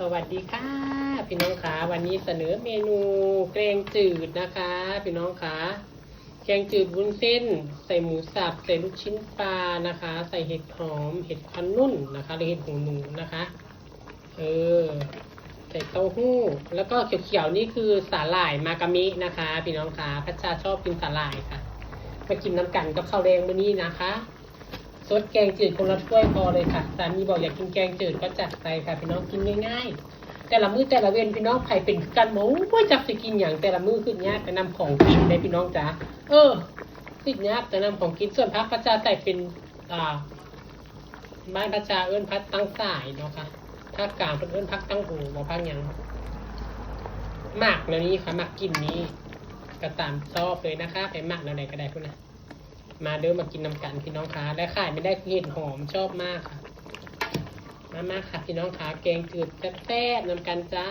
สวัสดีค่ะพี่น้องขาวันนี้เสนอเมนูแกงจืดนะคะพี่น้องขาแกงจืดวุ้นเส้นใส่หมูสับใส่ลูกชิ้นปลานะคะใส่เห็ดหอมเห็ดขนุ่นนะคะหรือเห็ดหูหนูนะคะใส่เต้าหู้แล้วก็เขียวๆนี่คือสาหร่ายมากามินะคะพี่น้องขาพัชชาชอบกินสาหร่ายค่ะมากินน้ำกันกับข้าวแดงมื้อนี้นะคะซดแกงจืดคนละถ้วยพอเลยค่ะสามีบอกอยากกินแกงจืดก็จัดไปค่ะพี่น้องกินง่ายๆแต่ละมื้อแต่ละเว้นพี่น้องไผ่เป็นกันหมูว่าจับจะกินอย่างแต่ละมื้อขึ้นยากแต่นำของกินได้พี่น้องจ๋าติดยากแต่นำของกินส่วนพักพระจาใส่เป็นบ้านพระจาเอิ้นพัดตั้งสายเนาะค่ะภาคกลางเป็นเอิ้นพักตั้งหูบอกพักยังหมักแล้วนี้ค่ะหมักกินนี้ก็ตามชอบเลยนะคะไปหมักอะไรก็ได้พวกนั้นมาเดินมากินน้ำกันพี่น้องคะและขายไม่ได้เห็ดหอมชอบมากค่ะมาค่ะพี่น้องคะแกงจืดแซ่บๆน้ำกันจ้า